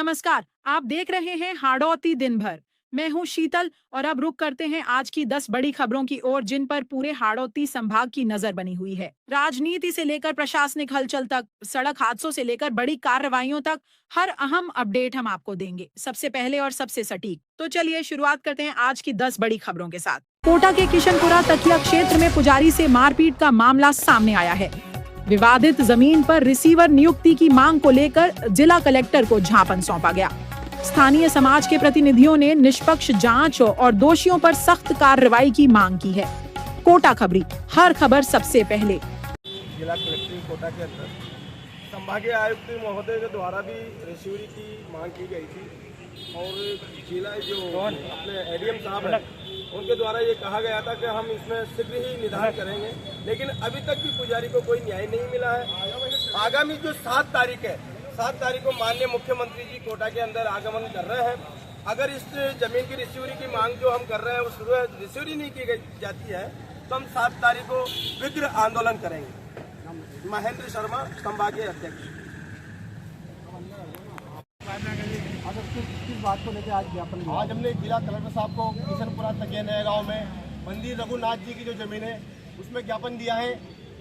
नमस्कार, आप देख रहे हैं हाड़ौती दिन भर। मैं हूं शीतल और अब रुक करते हैं आज की 10 बड़ी खबरों की ओर जिन पर पूरे हाड़ौती संभाग की नजर बनी हुई है। राजनीति से लेकर प्रशासनिक हलचल तक, सड़क हादसों से लेकर बड़ी कार्रवाइयों तक हर अहम अपडेट हम आपको देंगे, सबसे पहले और सबसे सटीक। तो चलिए शुरुआत करते हैं आज की 10 बड़ी खबरों के साथ। कोटा के किशनपुरा तकिया क्षेत्र में पुजारी से मारपीट का मामला सामने आया है। विवादित जमीन पर रिसीवर नियुक्ति की मांग को लेकर जिला कलेक्टर को ज्ञापन सौंपा गया। स्थानीय समाज के प्रतिनिधियों ने निष्पक्ष जांच और दोषियों पर सख्त कार्रवाई की मांग की है। कोटा खबरी, हर खबर सबसे पहले। जिला कलेक्टर कोटा के अंदर संभागीय आयुक्त महोदय के द्वारा भी रिसीवरी की मांग की गई थी और जिला जो अपने एडीएम साहब हैं उनके द्वारा ये कहा गया था कि हम इसमें शीघ्र ही निदान करेंगे, लेकिन अभी तक भी पुजारी को कोई न्याय नहीं मिला है। आगामी जो 7 तारीख है, 7 तारीख को माननीय मुख्यमंत्री जी कोटा के अंदर आगमन कर रहे हैं। अगर इस जमीन की रिसीवरी की मांग जो हम कर रहे हैं उस रिसीवरी नहीं की जाती है तो हम 7 तारीख को विग्र आंदोलन करेंगे। महेंद्र शर्मा, संभागीय अध्यक्ष। किस बात को लेकर आज ज्ञापन दिया? आज हमने जिला कलेक्टर साहब को किशनपुरा तकिया नया गाँव में मंदिर रघुनाथ जी की जो जमीन है उसमें ज्ञापन दिया है।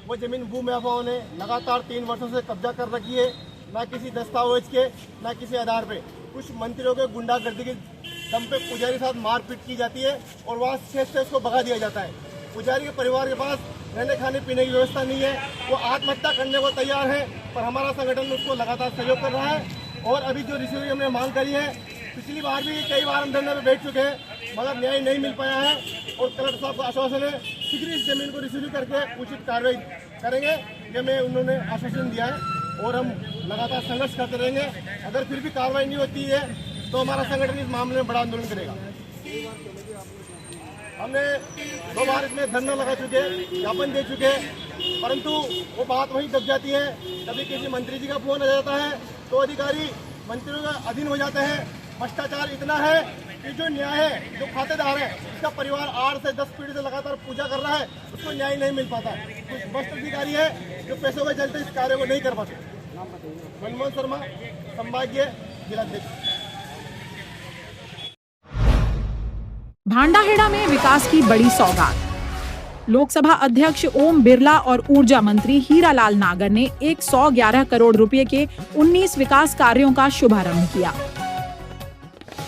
वो जमीन भूमाफियाओं ने लगातार 3 वर्षों से कब्जा कर रखी है, न किसी दस्तावेज के न किसी आधार पे। कुछ मंत्रियों के गुंडागर्दी के दम पे पुजारी के साथ मारपीट की जाती है और वहाँ क्षेत्र से उसको भगा दिया जाता है। पुजारी के परिवार के पास रहने खाने पीने की व्यवस्था नहीं है, वो आत्महत्या करने को तैयार है, पर हमारा संगठन उसको लगातार सहयोग कर रहा है। और अभी जो रिसीवरी हमने मांग करी है, पिछली बार भी कई बार हम धरने में बैठ चुके हैं मगर न्याय नहीं मिल पाया है और कलेक्टर साहब का आश्वासन है शीघ्र इस जमीन को रिसीवरी करके उचित कार्रवाई करेंगे, ये में उन्होंने आश्वासन दिया है और हम लगातार संघर्ष करते रहेंगे। अगर फिर भी कार्रवाई नहीं होती है तो हमारा संगठन इस मामले में बड़ा आंदोलन करेगा। हमने 2 बार इसमें धरना लगा चुके हैं, ज्ञापन दे चुके हैं, परंतु वो बात वहीं दब जाती है। कभी किसी मंत्री जी का फोन आ जाता है तो अधिकारी मंत्रियों का अधीन हो जाते हैं। भ्रष्टाचार इतना है कि जो न्याय है, जो खातेदार है, इसका परिवार 8 से 10 पीढ़ी से लगातार पूजा कर रहा है, उसको न्याय नहीं मिल पाता। कुछ भ्रष्ट अधिकारी है जो पैसों के चलते इस कार्य को नहीं कर पाते। मनमोहन शर्मा, संभागीय जिलाध्यक्ष। भांडाहेड़ा में विकास की बड़ी सौगात। लोकसभा अध्यक्ष ओम बिरला और ऊर्जा मंत्री हीरालाल नागर ने 111 करोड़ रुपए के 19 विकास कार्यों का शुभारंभ किया।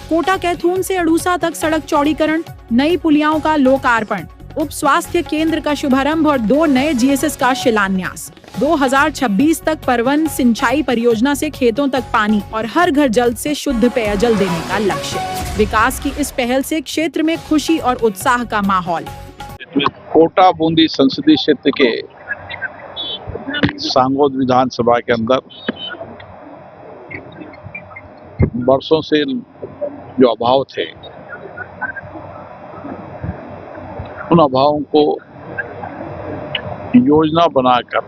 कोटा कैथून से अड़ूसा तक सड़क चौड़ीकरण, नई पुलियाओं का लोकार्पण, उप स्वास्थ्य केंद्र का शुभारंभ और 2 नए जीएसएस का शिलान्यास। 2026 तक परवन सिंचाई परियोजना से खेतों तक पानी और हर घर जल्द से शुद्ध पेयजल देने का लक्ष्य। विकास की इस पहल से क्षेत्र में खुशी और उत्साह का माहौल। कोटा बूंदी संसदीय क्षेत्र के सांगोद विधानसभा के अंदर वर्षों से जो अभाव थे उन अभावों को योजना बनाकर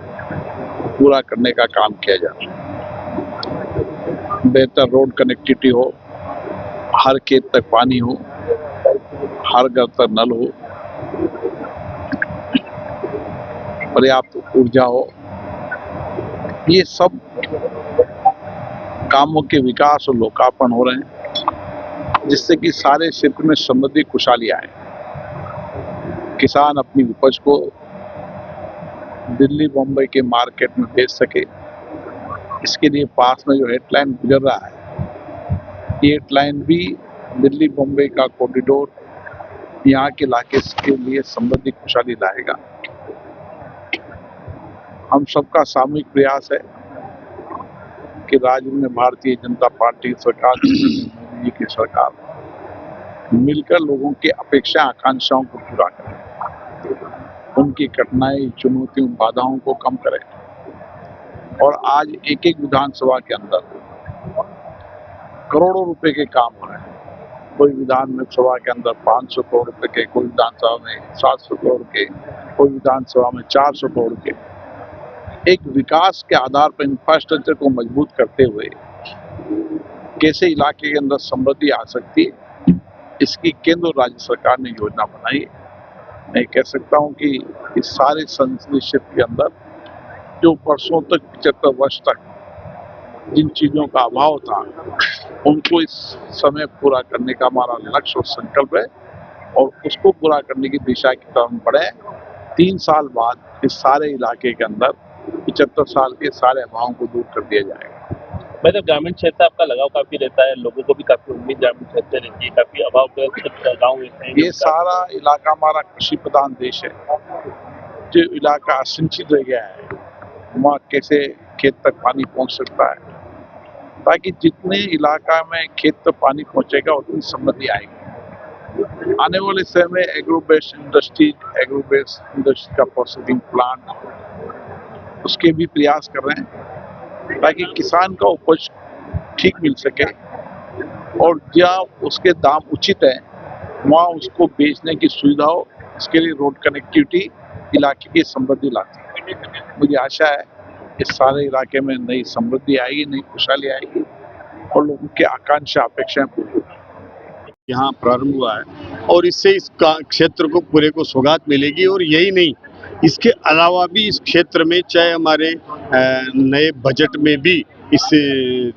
पूरा करने का काम किया जाए। बेहतर रोड कनेक्टिविटी हो, हर खेत तक पानी हो, हर घर तक नल हो, पर्याप्त ऊर्जा हो, ये सब कामों के विकास और लोकार्पण हो रहे हैं, जिससे कि सारे क्षेत्र में समृद्धि खुशहाली आए। किसान अपनी उपज को दिल्ली बम्बई के मार्केट में बेच सके, इसके लिए पास में जो हेडलाइन गुजर रहा है, ये हेडलाइन भी दिल्ली बम्बई का कॉरिडोर यहाँ के इलाके के लिए समृद्धि खुशहाली लाएगा। हम सबका सामूहिक प्रयास है कि राज्य में भारतीय जनता पार्टी की सरकार, मोदी जी की सरकार मिलकर लोगों की अपेक्षा आकांक्षाओं को पूरा करे, उनकी कठिनाई, चुनौतियों, बाधाओं को कम करे। और आज एक एक विधानसभा के अंदर करोड़ों रुपए के काम हो रहे हैं। कोई विधानसभा के अंदर 500 करोड़ रुपए के, कोई विधानसभा में 700 करोड़ के, कोई विधानसभा में 400 करोड़ के। एक विकास के आधार पर इंफ्रास्ट्रक्चर को मजबूत करते हुए कैसे इलाके के अंदर समृद्धि आ सकती है, इसकी केंद्र और राज्य सरकार ने योजना बनाई है। मैं कह सकता हूं कि इस सारे संसदीय क्षेत्र के अंदर जो वर्षों तक 75 वर्ष तक जिन चीजों का अभाव था उनको इस समय पूरा करने का हमारा लक्ष्य और संकल्प है और उसको पूरा करने की दिशा की तरफ हम बढ़े। 3 साल बाद इस सारे इलाके के अंदर 75 साल के सारे अभावों को दूर कर दिया जाएगा। मतलब ग्रामीण क्षेत्र आपका लगाव काफी रहता है, लोगों को भी काफी उम्मीद ग्रामीण क्षेत्र रहती है, काफी अभाव गाँव ऐसे हैं ये सारा इलाका हमारा कृषि प्रधान देश है। जो इलाका असिंचित रह गया है वहाँ कैसे खेत तक पानी पहुँच सकता है, ताकि जितने इलाका में खेत तक पानी पहुँचेगा उतनी समृद्धि आएगी। आने वाले समय में एग्रो बेस्ड इंडस्ट्री का प्रोसेसिंग प्लांट उसके भी प्रयास कर रहे हैं ताकि किसान का उपज ठीक मिल सके और जहाँ उसके दाम उचित है वहाँ उसको बेचने की सुविधा हो। इसके लिए रोड कनेक्टिविटी इलाके की समृद्धि लाती है। मुझे आशा है इस सारे इलाके में नई समृद्धि आएगी, नई खुशहाली आएगी और लोगों की आकांक्षा अपेक्षाएं पूरी होगी। यहाँ प्रारंभ हुआ है और इससे इस क्षेत्र को पूरे को सौगात मिलेगी। और यही नहीं, इसके अलावा भी इस क्षेत्र में चाहे हमारे नए बजट में भी इस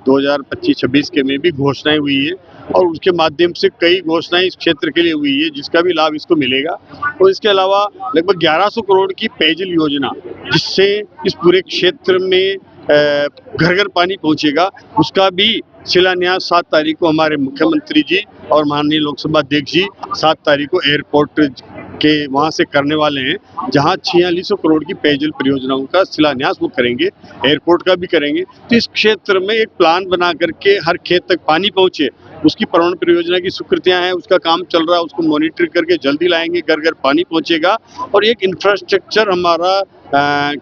2025-26 के में भी घोषणाएं हुई है और उसके माध्यम से कई घोषणाएं इस क्षेत्र के लिए हुई है जिसका भी लाभ इसको मिलेगा। और इसके अलावा लगभग 1100 करोड़ की पेयजल योजना जिससे इस पूरे क्षेत्र में घर घर पानी पहुंचेगा, उसका भी शिलान्यास 7 तारीख को हमारे मुख्यमंत्री जी और माननीय लोकसभा अध्यक्ष जी 7 तारीख को एयरपोर्ट के वहाँ से करने वाले हैं, जहाँ 4600 करोड़ की पेयजल परियोजनाओं का शिलान्यास वो करेंगे, एयरपोर्ट का भी करेंगे। तो इस क्षेत्र में एक प्लान बना करके हर खेत तक पानी पहुँचे, उसकी प्रवण परियोजना की स्वीकृतियां हैं, उसका काम चल रहा है, उसको मॉनिटर करके जल्दी लाएंगे, घर घर पानी पहुंचेगा। और एक इंफ्रास्ट्रक्चर हमारा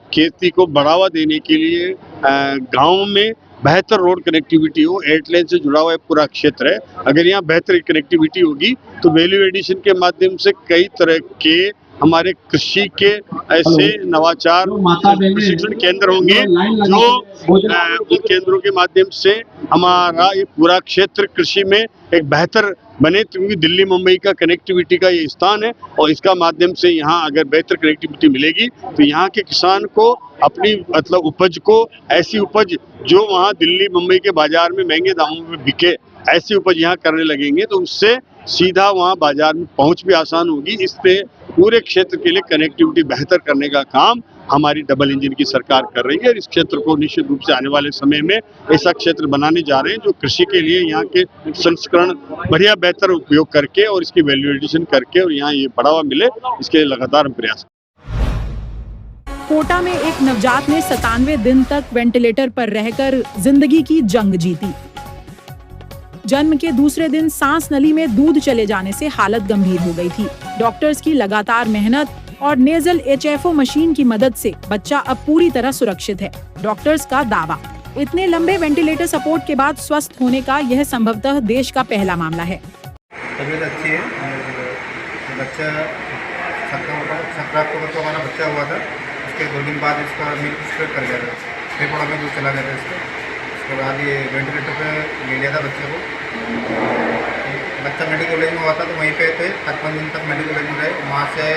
खेती को बढ़ावा देने के लिए गाँव में बेहतर रोड कनेक्टिविटी हो, एयरटेल से जुड़ा हुआ पूरा क्षेत्र है। अगर यहाँ बेहतर कनेक्टिविटी होगी तो वैल्यू एडिशन के माध्यम से कई तरह के हमारे कृषि के ऐसे नवाचार प्रशिक्षण केंद्र होंगे जो उन केंद्रों के माध्यम से हमारा ये पूरा क्षेत्र कृषि में एक बेहतर बने, क्योंकि दिल्ली मुंबई का कनेक्टिविटी का ये स्थान है और इसका माध्यम से यहाँ अगर बेहतर कनेक्टिविटी मिलेगी तो यहाँ के किसान को अपनी मतलब उपज को, ऐसी उपज जो वहाँ दिल्ली मुंबई के बाजार में महंगे दामों में बिके, ऐसी उपज यहाँ करने लगेंगे तो उससे सीधा वहाँ बाजार में पहुँच भी आसान होगी। इससे पूरे क्षेत्र के लिए कनेक्टिविटी बेहतर करने का काम हमारी डबल इंजन की सरकार कर रही है और इस क्षेत्र को निश्चित रूप से आने वाले समय में ऐसा क्षेत्र बनाने जा रहे हैं जो कृषि के लिए यहाँ के संस्करण बढ़िया बेहतर उपयोग करके और इसकी वैल्यू एडिशन करके और यहाँ ये बढ़ावा मिले, इसके लिए लगातार हम प्रयास। कोटा में एक नवजात ने 97 दिन तक वेंटिलेटर पर रहकर जिंदगी की जंग जीती। जन्म के दूसरे दिन सांस नली में दूध चले जाने से हालत गंभीर हो गई थी। डॉक्टर्स की लगातार मेहनत और नेजल HFO मशीन की मदद से बच्चा अब पूरी तरह सुरक्षित है। डॉक्टर्स का दावा, इतने लंबे वेंटिलेटर सपोर्ट के बाद स्वस्थ होने का यह संभवतः देश का पहला मामला है। तबीयत अच्छी है। बच्चा 17 अक्टूबर को हमारा बच्चा हुआ था, उसके 2 दिन बाद इसका मिल्क स्प्रेड कर गया था, फेफड़ा में दूध चला गया था इसका। उसके बाद ये वेंटिलेटर पे ले लिया था बच्चे को। बच्चा मेडिकल कॉलेज में हुआ था तो वहीं पे थे, 55 दिन तक मेडिकल कॉलेज में रहे। वहाँ से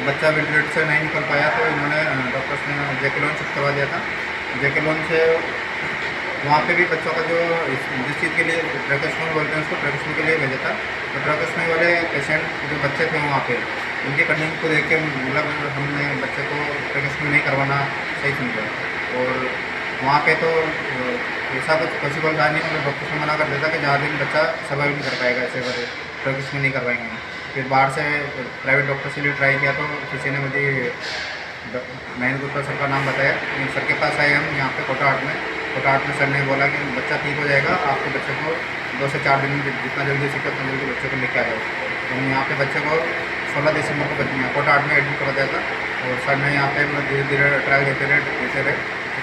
बच्चा वेंटिलेटर से नहीं निकल पाया तो इन्होंने डॉक्टर्स ने जेकेलोन शिफ्ट करवा दिया था। जेकेलोन से वहाँ पे भी बच्चों का जो जिस चीज़ के लिए ट्रैकोस्टमी बोलते हैं उसको ट्रैकोस्टमी के लिए भेजा था। तो ट्रैकोस्टमी वाले पेशेंट जो बच्चे थे वहाँ पे उनकी कंडीशन को देख के मतलब हमने बच्चे को ट्रैकोस्टमी नहीं करवाना सही समझा। और वहाँ पे तो ऐसा कुछ पॉसिबल था नहीं, मतलब डॉक्टर ने मना कर देता कि ज़्यादा दिन बच्चा सर्वाइव नहीं कर पाएगा, ऐसे बड़े ट्रैकोस्टमी नहीं करवाएंगे। फिर बाहर से प्राइवेट डॉक्टर से लिए ट्राई किया तो किसी ने मुझे महेंद्र गुप्ता सर का नाम बताया। सर के पास आए हम यहाँ पे कोटा आर्ट में सर ने बोला कि बच्चा ठीक हो जाएगा, आपके बच्चे को 2 से 4 दिन में जितना जल्दी सीखो उतना जल्दी बच्चे को लेके आ जाओ। तो हम यहाँ पे बच्चे को 16 दिसंबर को कोटा आर्ट में एडमिट करा दिया था और सर ने यहाँ पे धीरे धीरे ट्रायल देते रहे।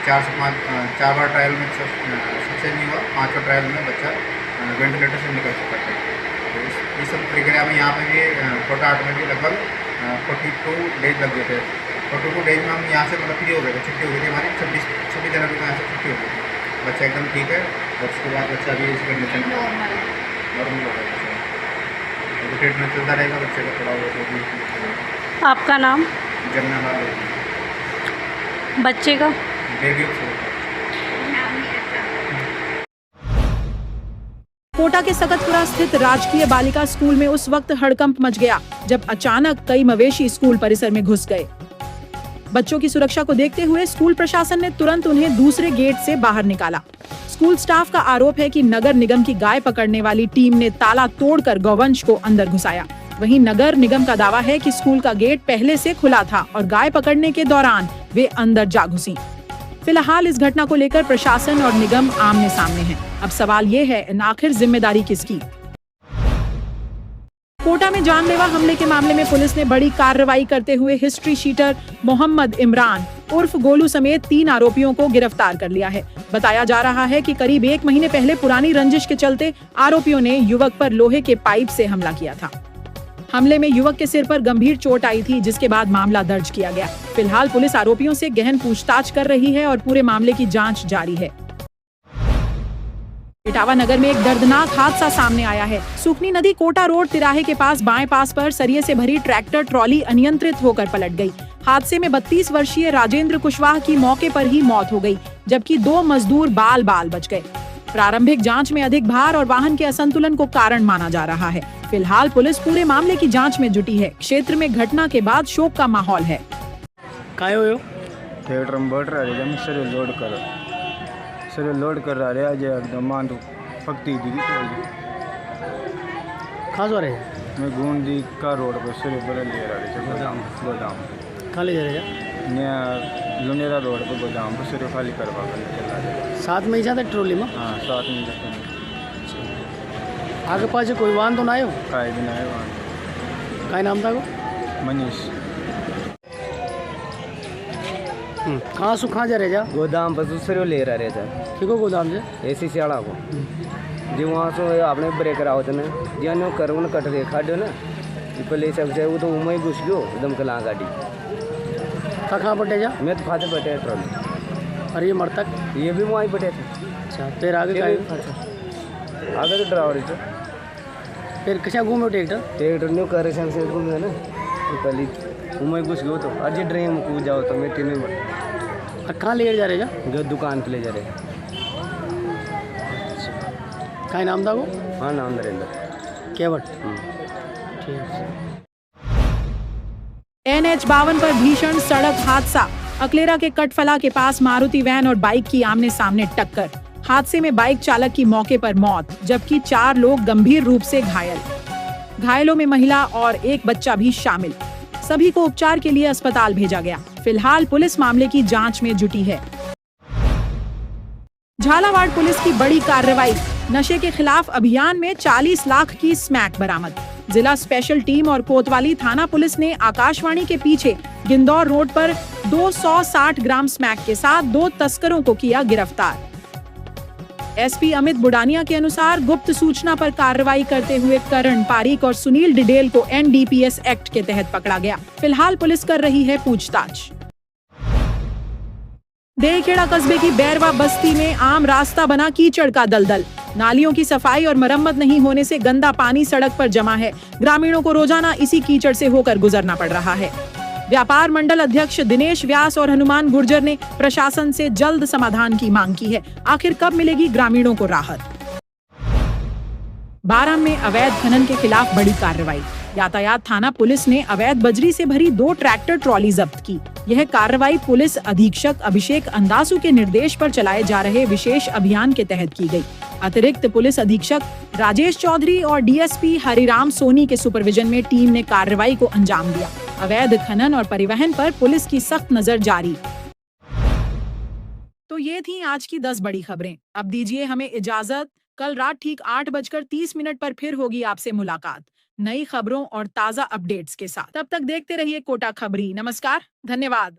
4 से 5 बार ट्रायल में सक्सेस नहीं हुआ, 5वां ट्रायल में बच्चा वेंटिलेटर से निकल चुका था। तो इस सब प्रक्रिया में यहाँ पे भी कोटा आर्ट में भी लगभग 42 डेज लग गए थे। 42 डेज में हम यहाँ से मतलब फ्री हो गए थे, छुट्टी हो गई थी हमारी 26 जनवरी को यहाँ से छुट्टी हो गई थी। बच्चा एकदम ठीक है और उसके बाद बच्चा भी इस कंडीशन में नॉर्मल हो गया। ट्रीटमेंट चलता रहेगा बच्चे का थोड़ा बहुत। आपका नाम? जमुना लाल बच्चे का? देवयुग। कोटा के सकतपुरा स्थित राजकीय बालिका स्कूल में उस वक्त हड़कंप मच गया जब अचानक कई मवेशी स्कूल परिसर में घुस गए। बच्चों की सुरक्षा को देखते हुए स्कूल प्रशासन ने तुरंत उन्हें दूसरे गेट से बाहर निकाला। स्कूल स्टाफ का आरोप है कि नगर निगम की गाय पकड़ने वाली टीम ने ताला तोड़कर गौवंश को अंदर घुसाया। वहीं नगर निगम का दावा है कि स्कूल का गेट पहले से खुला था और गाय पकड़ने के दौरान वे अंदर जा घुसी। फिलहाल इस घटना को लेकर प्रशासन और निगम आमने सामने हैं। अब सवाल ये है, आखिर जिम्मेदारी किसकी? कोटा में जानलेवा हमले के मामले में पुलिस ने बड़ी कार्रवाई करते हुए हिस्ट्री शीटर मोहम्मद इमरान उर्फ गोलू समेत 3 आरोपियों को गिरफ्तार कर लिया है। बताया जा रहा है कि करीब 1 महीने पहले पुरानी रंजिश के चलते आरोपियों ने युवक पर लोहे के पाइप से हमला किया था। हमले में युवक के सिर पर गंभीर चोट आई थी, जिसके बाद मामला दर्ज किया गया। फिलहाल पुलिस आरोपियों से गहन पूछताछ कर रही है और पूरे मामले की जांच जारी है। इटावा नगर में एक दर्दनाक हादसा सामने आया है। सुखनी नदी कोटा रोड तिराहे के पास बाएं पास पर सरिये से भरी ट्रैक्टर ट्रॉली अनियंत्रित होकर पलट गई। हादसे में 32 वर्षीय राजेंद्र कुशवाहा की मौके पर ही मौत हो गई, जबकि 2 मजदूर बाल बाल बच गए। प्रारंभिक जांच में अधिक भार और वाहन के असंतुलन को कारण माना जा रहा है। फिलहाल पुलिस पूरे मामले की जांच में जुटी है। क्षेत्र में घटना के बाद शोक का माहौल है। थिएटर में बैठ रहा है, सर लोड कर रहा है एकदम मान तो पकती दी कहाँ जा रहे? मैं गोंदी का रोड पर सर बदल ले रहा है गोदाम कहाँ ले जा रहे हैं? नया लुनेरा रोड पर गोदाम पर सर खाली करवा कर चला रहे। साथ में ही जाते ट्रॉली में? हाँ साथ में जाते हैं। आगे पास कोई वाहन तो ना आयो? काय भी ना है वहाँ। काय नाम था वो? मनीष। कहाँ से कहाँ जा रहे जा? गोदाम पर दूसरे ले रहे थे। ठीक हो गोदाम से? ऐसी सियाड़ा को जी वहाँ से आपने ब्रेक रहा होता ना जी कर कट गए खाडो ना ले सकते वो तो उमई घुस गयो एकदम कला गाड़ी। कहाँ बटे जा? मैं तो खाते बैठे ट्रॉली। और ये मरतक? ये भी वहीं बैठे थे। अच्छा फिर आगे आगे तो ड्राइवर थे। फिर कैसा घूमे ट्रैक्टर न्यू कर से घूमे ना कल उमई घुस गयो तो आज ड्रेन में कूद जाओ तो मैं तीन कहाँ ले जा रहे जा? जो दुकान पे ले जा रहे। क्या नाम था वो? हाँ नाम नरेंद्र केवट। NH-52 पर भीषण सड़क हादसा। अकलेरा के कटफला के पास मारुति वैन और बाइक की आमने सामने टक्कर। हादसे में बाइक चालक की मौके पर मौत, जबकि 4 लोग गंभीर रूप से घायल। घायलों में महिला और एक बच्चा भी शामिल। सभी को उपचार के लिए अस्पताल भेजा गया। फिलहाल पुलिस मामले की जांच में जुटी है। झालावाड़ पुलिस की बड़ी कार्रवाई। नशे के खिलाफ अभियान में 40 लाख की स्मैक बरामद। जिला स्पेशल टीम और कोतवाली थाना पुलिस ने आकाशवाणी के पीछे गिंदौर रोड पर 260 ग्राम स्मैक के साथ 2 तस्करों को किया गिरफ्तार। एसपी अमित बुडानिया के अनुसार गुप्त सूचना पर कार्रवाई करते हुए करण पारीक और सुनील डिडेल को NDPS एक्ट के तहत पकड़ा गया। फिलहाल पुलिस कर रही है पूछताछ। देखेड़ा कस्बे की बैरवा बस्ती में आम रास्ता बना कीचड़ का दलदल। नालियों की सफाई और मरम्मत नहीं होने से गंदा पानी सड़क पर जमा है। ग्रामीणों को रोजाना इसी कीचड़ से होकर गुजरना पड़ रहा है। व्यापार मंडल अध्यक्ष दिनेश व्यास और हनुमान गुर्जर ने प्रशासन से जल्द समाधान की मांग की है। आखिर कब मिलेगी ग्रामीणों को राहत? बाराम में अवैध खनन के खिलाफ बड़ी कार्रवाई। यातायात थाना पुलिस ने अवैध बजरी से भरी 2 ट्रैक्टर ट्रॉली जब्त की। यह कार्रवाई पुलिस अधीक्षक अभिषेक अंदासु के निर्देश पर चलाए जा रहे विशेष अभियान के तहत की गई। अतिरिक्त पुलिस अधीक्षक राजेश चौधरी और डीएसपी हरिराम सोनी के सुपरविजन में टीम ने कार्रवाई को अंजाम दिया। अवैध खनन और परिवहन पर पुलिस की सख्त नजर जारी। तो ये थी आज की 10 बड़ी खबरें। अब दीजिए हमें इजाजत। कल रात ठीक 8:30 पर फिर होगी आपसे मुलाकात नई खबरों और ताजा अपडेट्स के साथ। तब तक देखते रहिए कोटा खबरी। नमस्कार, धन्यवाद।